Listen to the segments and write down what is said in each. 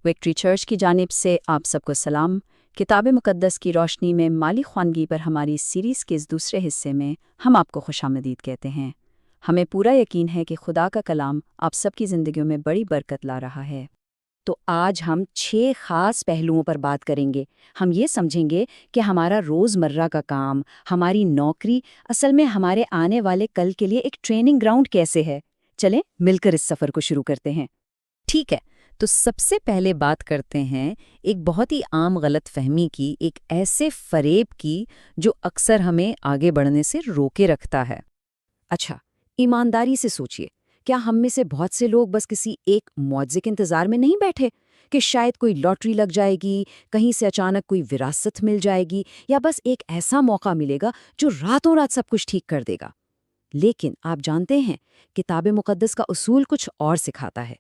Victory church की जानिब से आप सबको सलाम। किताब मुक़द्दस की रोशनी में माली ख्वानगी पर हमारी इस सीरीज़ के इस दूसरे हिस्से में हम आपको खुशामदीद कहते हैं। हमें पूरा यकीन है कि खुदा का कलाम आप सबकी ज़िंदगियों में बड़ी बरकत ला रहा है। तो आज हम 6 खास पहलुओं पर बात करेंगे। हम ये समझेंगे कि हमारा रोज़मर्रा का काम, हमारी नौकरी असल में हमारे आने वाले कल के लिए एक ट्रेनिंग ग्राउंड कैसे है। चलें मिलकर इस सफ़र को शुरू करते हैं। ठीक है, तो सबसे पहले बात करते हैं एक बहुत ही आम गलत फहमी की, एक ऐसे फरेब की जो अक्सर हमें आगे बढ़ने से रोके रखता है। अच्छा, ईमानदारी से सोचिए, क्या हम में से बहुत से लोग बस किसी एक मुआवजे के इंतजार में नहीं बैठे कि शायद कोई लॉटरी लग जाएगी, कहीं से अचानक कोई विरासत मिल जाएगी, या बस एक ऐसा मौका मिलेगा जो रातों रात सब कुछ ठीक कर देगा। लेकिन आप जानते हैं, किताब मुक़द्दस का उसूल कुछ और सिखाता है।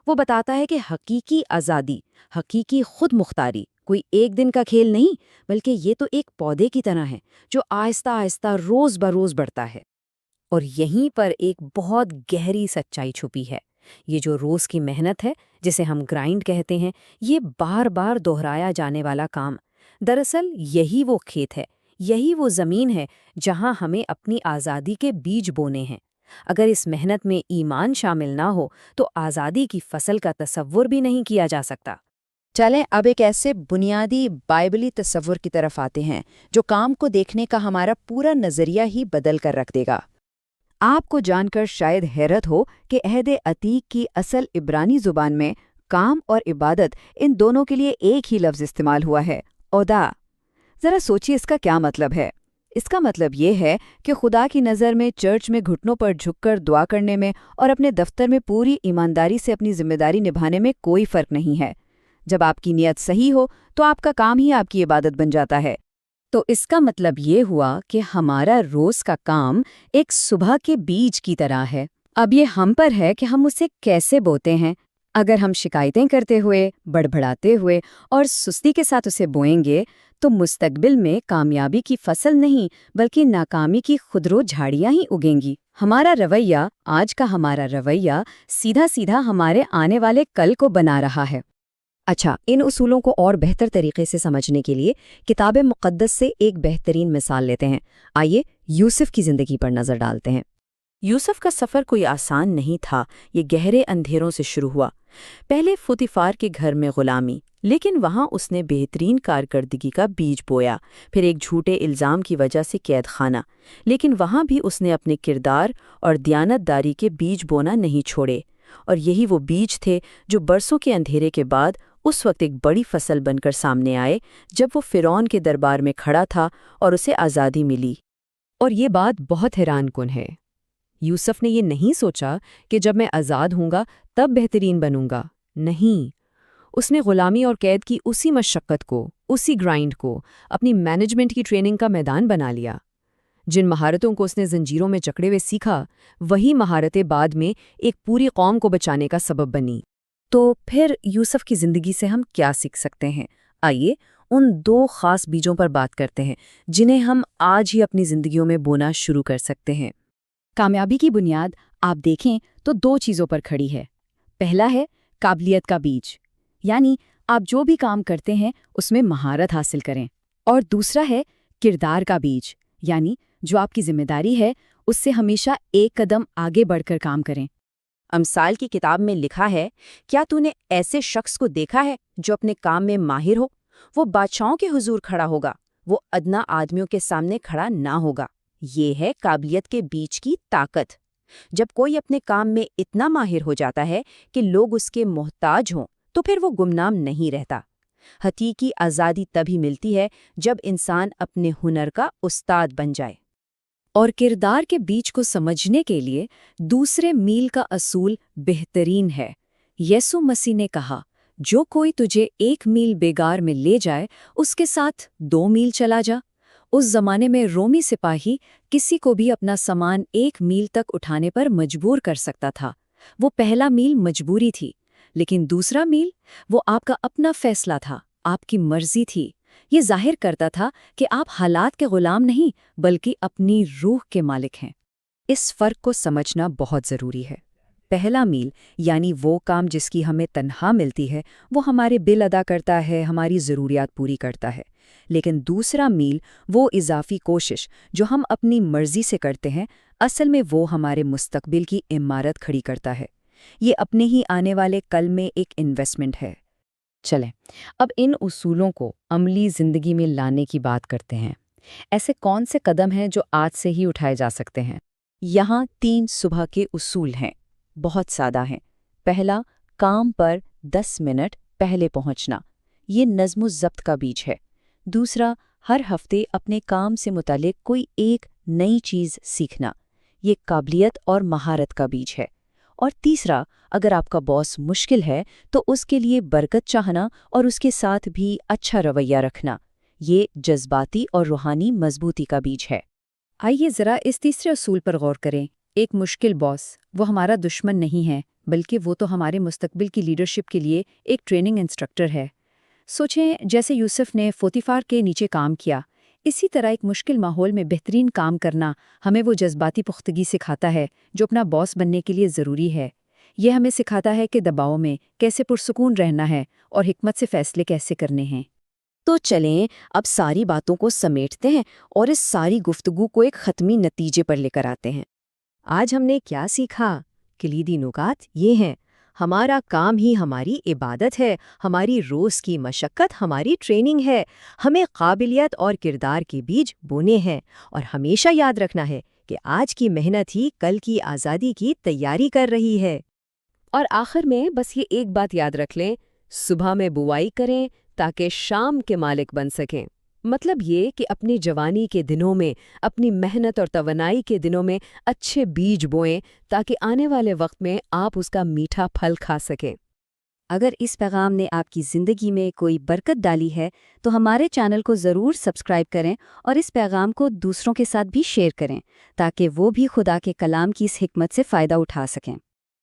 वो बताता है कि हकीकी आज़ादी, हकीकी खुद मुख्तारी कोई एक दिन का खेल नहीं, बल्कि ये तो एक पौधे की तरह है जो आहिस्ता आहिस्ता रोज़ बरोज़ बढ़ता है। और यहीं पर एक बहुत गहरी सच्चाई छुपी है। ये जो रोज़ की मेहनत है, जिसे हम ग्राइंड कहते हैं, ये बार बार दोहराया जाने वाला काम, दरअसल यही वो खेत है, यही वो ज़मीन है जहाँ हमें अपनी आज़ादी के बीज बोने हैं। अगर इस मेहनत में ईमान शामिल ना हो तो आज़ादी की फसल का तसव्वुर भी नहीं किया जा सकता। चलें अब एक ऐसे बुनियादी बाइबली तसव्वुर की तरफ आते हैं जो काम को देखने का हमारा पूरा नज़रिया ही बदल कर रख देगा। आपको जानकर शायद हैरत हो कि अहद अतीक की असल इब्रानी ज़ुबान में काम और इबादत, इन दोनों के लिए एक ही लफ्ज़ इस्तेमाल हुआ है, ओदा। ज़रा सोचिए इसका क्या मतलब है। इसका मतलब ये है कि खुदा की नज़र में चर्च में घुटनों पर झुककर दुआ करने में और अपने दफ्तर में पूरी ईमानदारी से अपनी जिम्मेदारी निभाने में कोई फ़र्क नहीं है। जब आपकी नीयत सही हो तो आपका काम ही आपकी इबादत बन जाता है। तो इसका मतलब ये हुआ कि हमारा रोज़ का काम एक सुबह के बीज की तरह है। अब ये हम पर है कि हम उसे कैसे बोते हैं। अगर हम शिकायतें करते हुए, बड़बड़ाते हुए और सुस्ती के साथ उसे बोएंगे तो मुस्तकबिल में कामयाबी की फसल नहीं बल्कि नाकामी की खुदरो झाड़ियां ही उगेंगी। हमारा रवैया, आज का हमारा रवैया सीधा सीधा हमारे आने वाले कल को बना रहा है। अच्छा, इन उसूलों को और बेहतर तरीके से समझने के लिए किताब मुक़द्दस से एक बेहतरीन मिसाल लेते हैं। आइए यूसुफ की ज़िंदगी पर नज़र डालते हैं। यूसुफ का सफ़र कोई आसान नहीं था। ये गहरे अंधेरों से शुरू हुआ। पहले फुतिफार के घर में ग़ुलामी, लेकिन वहाँ उसने बेहतरीन कारकर्दगी का बीज बोया। फिर एक झूठे इल्ज़ाम की वजह से कैद खाना, लेकिन वहाँ भी उसने अपने किरदार और दियानतदारी के बीज बोना नहीं छोड़े। और यही वो बीज थे जो बरसों के अंधेरे के बाद उस वक्त एक बड़ी फसल बनकर सामने आए, जब वो फ़िरौन के दरबार में खड़ा था और उसे आज़ादी मिली। और ये बात बहुत हैरानकुन है। यूसुफ ने ये नहीं सोचा कि जब मैं आज़ाद हूँगा तब बेहतरीन बनूंगा। नहीं, उसने ग़ुलामी और कैद की उसी मशक्क़त को, उसी ग्राइंड को अपनी मैनेजमेंट की ट्रेनिंग का मैदान बना लिया। जिन महारतों को उसने जंजीरों में जकड़े हुए सीखा, वही महारतें बाद में एक पूरी कौम को बचाने का सबब बनी। तो फिर यूसुफ की ज़िंदगी से हम क्या सीख सकते हैं? आइए उन 2 ख़ास बीजों पर बात करते हैं जिन्हें हम आज ही अपनी ज़िंदगियों में बोना शुरू कर सकते हैं। कामयाबी की बुनियाद आप देखें तो 2 चीज़ों पर खड़ी है। पहला है काबिलियत का बीज, यानी आप जो भी काम करते हैं उसमें महारत हासिल करें। और दूसरा है किरदार का बीज, यानी जो आपकी जिम्मेदारी है उससे हमेशा एक कदम आगे बढ़कर काम करें। अमसाल की किताब में लिखा है, क्या तूने ऐसे शख्स को देखा है जो अपने काम में माहिर हो? वो बादशाहों के हुजूर खड़ा होगा, वो अदना आदमियों के सामने खड़ा ना होगा। ये है काबिलियत के बीज की ताकत। जब कोई अपने काम में इतना माहिर हो जाता है कि लोग उसके मोहताज हों, तो फिर वो गुमनाम नहीं रहता। हकीकी आज़ादी तभी मिलती है जब इंसान अपने हुनर का उस्ताद बन जाए। और किरदार के बीज को समझने के लिए दूसरे मील का असूल बेहतरीन है। यीशु मसीह ने कहा, जो कोई तुझे 1 मील बेगार में ले जाए, उसके साथ 2 मील चला जा। उस जमाने में रोमी सिपाही किसी को भी अपना सामान 1 मील तक उठाने पर मजबूर कर सकता था। वो पहला मील मजबूरी थी, लेकिन दूसरा मील वो आपका अपना फैसला था, आपकी मर्जी थी। ये जाहिर करता था कि आप हालात के गुलाम नहीं बल्कि अपनी रूह के मालिक हैं। इस फ़र्क को समझना बहुत ज़रूरी है। پہلا میل یعنی وہ کام جس کی ہمیں تنخواہ ملتی ہے، وہ ہمارے بل ادا کرتا ہے، ہماری ضروریات پوری کرتا ہے۔ لیکن دوسرا میل، وہ اضافی کوشش جو ہم اپنی مرضی سے کرتے ہیں، اصل میں وہ ہمارے مستقبل کی عمارت کھڑی کرتا ہے۔ یہ اپنے ہی آنے والے کل میں ایک انویسٹمنٹ ہے۔ چلیں اب ان اصولوں کو عملی زندگی میں لانے کی بات کرتے ہیں۔ ایسے کون سے قدم ہیں جو آج سے ہی اٹھائے جا سکتے ہیں؟ یہاں 3 صبح کے اصول ہیں، بہت سادہ ہیں۔ پہلا، کام پر 10 منٹ پہلے پہنچنا، یہ نظم و ضبط کا بیج ہے۔ دوسرا، ہر ہفتے اپنے کام سے متعلق کوئی ایک نئی چیز سیکھنا، یہ قابلیت اور مہارت کا بیج ہے۔ اور تیسرا، اگر آپ کا باس مشکل ہے تو اس کے لیے برکت چاہنا اور اس کے ساتھ بھی اچھا رویہ رکھنا، یہ جذباتی اور روحانی مضبوطی کا بیج ہے۔ آئیے ذرا اس تیسرے اصول پر غور کریں۔ ایک مشکل باس وہ ہمارا دشمن نہیں ہے، بلکہ وہ تو ہمارے مستقبل کی لیڈرشپ کے لیے ایک ٹریننگ انسٹرکٹر ہے۔ سوچیں جیسے یوسف نے پوتیفار کے نیچے کام کیا، اسی طرح ایک مشکل ماحول میں بہترین کام کرنا ہمیں وہ جذباتی پختگی سکھاتا ہے جو اپنا باس بننے کے لیے ضروری ہے۔ یہ ہمیں سکھاتا ہے کہ دباؤ میں کیسے پرسکون رہنا ہے اور حکمت سے فیصلے کیسے کرنے ہیں۔ تو چلیں اب ساری باتوں کو سمیٹتے ہیں اور اس ساری گفتگو کو ایک حتمی نتیجے پر لے کر آتے ہیں۔ آج ہم نے کیا سیکھا؟ کلیدی نکات یہ ہیں: ہمارا کام ہی ہماری عبادت ہے، ہماری روز کی مشقت ہماری ٹریننگ ہے، ہمیں قابلیت اور کردار کے بیج بونے ہیں، اور ہمیشہ یاد رکھنا ہے کہ آج کی محنت ہی کل کی آزادی کی تیاری کر رہی ہے۔ اور آخر میں بس یہ ایک بات یاد رکھ لیں، صبح میں بوائی کریں تاکہ شام کے مالک بن سکیں۔ مطلب یہ کہ اپنی جوانی کے دنوں میں، اپنی محنت اور توانائی کے دنوں میں اچھے بیج بوئیں تاکہ آنے والے وقت میں آپ اس کا میٹھا پھل کھا سکیں۔ اگر اس پیغام نے آپ کی زندگی میں کوئی برکت ڈالی ہے تو ہمارے چینل کو ضرور سبسکرائب کریں اور اس پیغام کو دوسروں کے ساتھ بھی شیئر کریں تاکہ وہ بھی خدا کے کلام کی اس حکمت سے فائدہ اٹھا سکیں۔